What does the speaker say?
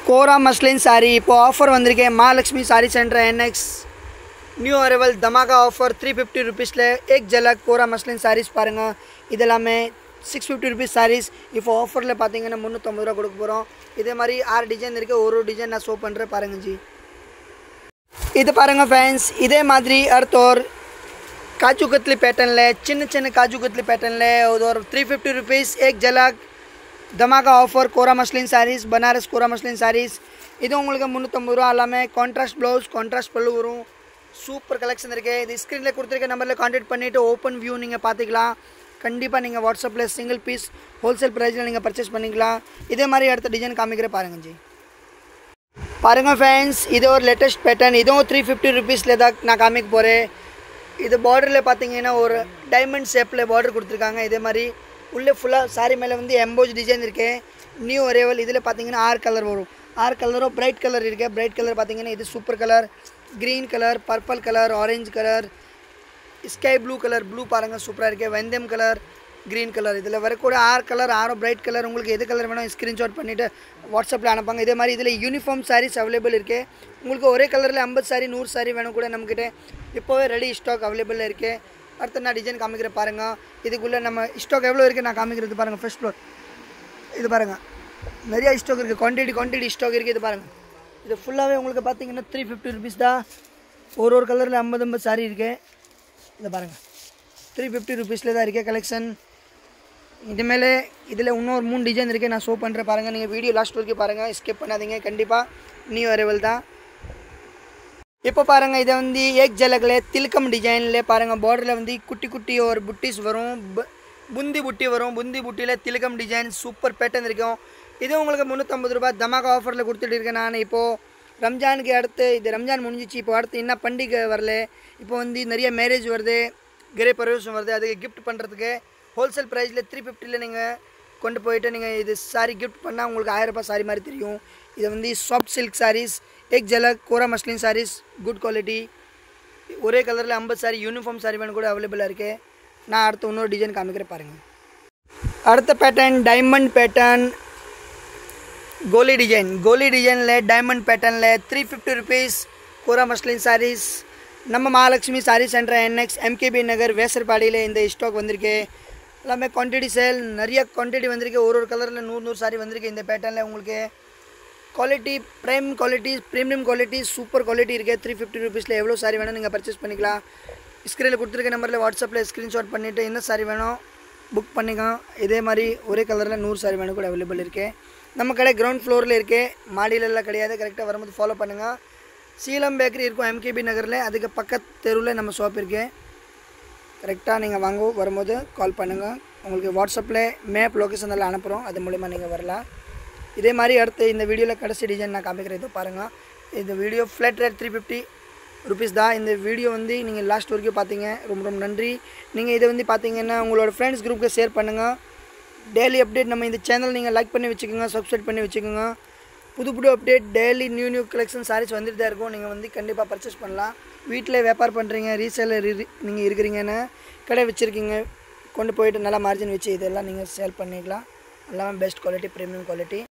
कोरा muslin sari இப்போ offer வந்திருக்கே Mahalakshmi sari centre NX new arrival தமாகா ஆஃபர் 350 ரூபீஸ்ல एक झलक कोरा मसलिन साड़ीஸ் பாருங்க இதெல்லாமே 650 ரூபீஸ் साड़ीஸ் இப்போ ஆஃபர்ல பாத்தீங்கன்னா 350 ரூபாய் கொடுக்க போறோம் இதே மாதிரி 6 டிசைன் இருக்கு ஒரு டிசைன் நான் ஷோ பண்றேன் பாருங்க जी இது பாருங்க फ्रेंड्स இதே மாதிரி அடுத்து ஒரு काजू कतली पैटर्न ले चिन्न चिन्न काजू कतली पैटर्न ले और 350 रुपीस एक झलक धमाका ऑफर कोरा मसलिन साड़ीस बनारस कोरा मसलिन साड़ीस இது உங்களுக்கு 350 ரூபாய் எல்லாமே கான்ட்ராஸ்ட் ப்ளவுஸ் கான்ட்ராஸ்ட் பல்லு வரும் சூப்பர் கலெக்ஷன் இருக்கு இது ஸ்கிரீன்ல கொடுத்திருக்க நம்பர்ல कांटेक्ट பண்ணிட்டு ஓபன் வியூ நீங்க பாத்துக்கலாம் கண்டிப்பா நீங்க வாட்ஸ்அப்ல சிங்கிள் பீஸ் ஹோல்சேல் பிரைஸ்ல நீங்க பர்சேஸ் பண்ணிக்கலாம் இதே மாதிரி அடுத்த டிசைன் காமிக்கிறேன் பாருங்க जी பாருங்க फ्रेंड्स இது ஒரு லேட்டஸ்ட் பேட்டர்ன் இதுவும் 350 ரூபீஸ்ல தான் நான் காமிக்க போறேன் இது borderல பாத்தீங்கன்னா ஒரு டைமண்ட் ஷேப்ல border கொடுத்திருக்காங்க இதே மாதிரி உள்ள ஃபுல்லா சாரி மேல வந்து எம்போஸ் டிசைன் இருக்கு நியூ அரைவல் இதுல பாத்தீங்கன்னா ஆறு கலர் வரும் ஆறு கலரும் பிரைட் கலர் இருக்கு பிரைட் கலர் பாத்தீங்கன்னா இது super colour green colour purple colour orange colour sky blue colour blue பாருங்க சூப்பரா இருக்கு வெந்தயம் கலர் green கலர் இதுல வரக்கூடிய ஆறு கலர் ஆறு பிரைட் கலர் உங்களுக்கு எது கலர் வேணும் ஸ்கிரீன்ஷாட் பண்ணிட்டு வாட்ஸ்அப்ல அனுப்புங்க இதே மாதிரி இதுல யூனிஃபார்ம் sarees அவேilable இருக்கு உங்களுக்கு ஒரே கலர்ல 50 saree 100 saree வேணும் கூட நம்மகிட்ட இப்போவே ரெடி ஸ்டாக் அவேilable இருக்கு அடுத்து நான் டிசைன் காமிக்கிறேன் பாருங்க இதுக்குள்ள நம்ம ஸ்டாக் எவ்வளவு இருக்கு நான் காமிக்கிறது பாருங்க ஃபர்ஸ்ட் ஃப்ளோர் இது பாருங்க நிறைய ஸ்டாக் இருக்கு குவாண்டிட்டி ஸ்டாக் இருக்கு இது பாருங்க இது ஃபுல்லாவே உங்களுக்கு பாத்தீங்கன்னா 350 ரூபீஸ் தான் ஒரு கலர்ல 50 saree இருக்கு இது பாருங்க 350 ரூபீஸ்ல தான் இருக்கு கலெக்ஷன் இது மேலே இதுல இன்னொரு மூணு டிசைன் இருக்கு நான் ஷோ பண்றேன் பாருங்க நீங்க வீடியோ லாஸ்ட் வரைக்கும் பாருங்க ஸ்கிப் பண்ணாதீங்க கண்டிப்பா நியூ அரைவல் தான் இப்போ பாருங்க இது வந்து एक झलक ले तिलकम डिजाइन ले பாருங்க borderல வந்து குட்டி குட்டி ஒரு புட்டிஸ் வரும் बुंदी बुट्टी வரும் बुंदी बुट्टीல तिलकम डिजाइन சூப்பர் பேட்டர்ன் இருக்கும் இது உங்களுக்கு 350 ரூபாய் தமாகா ஆஃபர்ல கொடுத்துட்டு இருக்கேன் நான் இப்போ ரம்ஜானுக்கு அடுத்து இது ரம்ஜான் முடிஞ்சிச்சு இப்போ அடுத்து என்ன பண்டிகை வரல இப்போ வந்து நிறைய மேரேஜ் வருது கிரே பர்வேஷன் வருது அதுக்கு gift பண்றதுக்கு ஹோல்சேல் பிரைஸ்ல 350 ல நீங்க கொண்டு போயிட்டு நீங்க இது சாரி gift பண்ணா உங்களுக்கு 1000 ரூபாய் சாரி மாதிரி தெரியும் இது வந்து சாஃப்ட் சில்க் sarees एक झलक कोरा मसलिन sarees गुड क्वालिटी ஒரே கலர்ல 50 saree யூனிஃபார்ம் saree வேணும் கூட அவேilable இருக்கு நான் அடுத்து இன்னொரு டிசைன் காமிக்கிறேன் பாருங்க அடுத்த பேட்டர்ன் டைமண்ட் பேட்டர்ன் गोली डिजाइन ले डायमंड पैटर्न ले 350 रुपीस कोरा मसलिन sarees நம்ம Mahalakshmi sari centre NX MKB நகர் வேசர்பாடியில இந்த ஸ்டாக் வந்திருக்கு எல்லாமே குவாண்டிட்டி சேல் நிறைய குவாண்டிட்டி வந்திருக்கு ஒரு கலர்ல 100 saree வந்திருக்கு இந்த பேட்டர்ன்ல உங்களுக்கு quality prime quality premium quality super quality இருக்கு 350 ரூபீஸ்ல எவ்வளவு saree வேணும் நீங்க பர்சேஸ் பண்ணிக்கலாம் ஸ்கிரீன்ல கொடுத்திருக்க நம்பர்ல வாட்ஸ்அப்ல ஸ்கிரீன்ஷாட் பண்ணிட்டு என்ன saree வேணும் புக் பண்ணிங்க இதே மாதிரி ஒரே கலர்ல 100 saree வேணும் கூட அவேilable இருக்கு நம்ம கடை கிரவுண்ட் ஃப்ளோர்ல இருக்கு மாடியில எல்லாம் கிடையாது கரெக்ட்டா வரும்போது ஃபாலோ பண்ணுங்க சீலம் பேக்கரி இருக்கும் MKB நகர்ல அதுக்கு பக்கத்து தெருவுல நம்ம ஷாப் இருக்கு கரெக்ட்டா நீங்க வாங்க வரும்போது கால் பண்ணுங்க உங்களுக்கு வாட்ஸ்அப்ல மேப் லொகேஷன் எல்லாம் அனுப்புறோம் அது மூலமா நீங்க வரலாம் இதே மாதிரி அடுத்து இந்த வீடியோல கடைசி டிசைன் நான் காமிக்கிறேன் இது பாருங்க இந்த வீடியோ ஃப்ளாட் ரேட் 350 ரூபீஸ் தான் இந்த வீடியோ வந்து நீங்க லாஸ்ட் வரைக்கும் பாத்தீங்க ரொம்ப நன்றி நீங்க இத வந்து பாத்தீங்கன்னா உங்களோட फ्रेंड्स குரூப்க்கு ஷேர் பண்ணுங்க டெய்லி அப்டேட் நம்ம இந்த சேனல் நீங்க லைக் பண்ணி வெச்சுக்கங்க சப்ஸ்கிரைப் பண்ணி வெச்சுக்கங்க புது update daily new collection sarees வந்துட்டே இருக்கும் நீங்க வந்து கண்டிப்பா பர்சேஸ் பண்ணலாம் வீட்ல வியாபாரம் பண்றீங்க ரீசேலர் நீங்க இருக்கீங்கனா கடை வச்சிருக்கீங்க கொண்டு போயிட்டு நல்ல மார்ஜின் வெச்சு இதெல்லாம் நீங்க சேல் பண்ணிக்கலாம் எல்லாமே பெஸ்ட் குவாலிட்டி பிரீமியம் குவாலிட்டி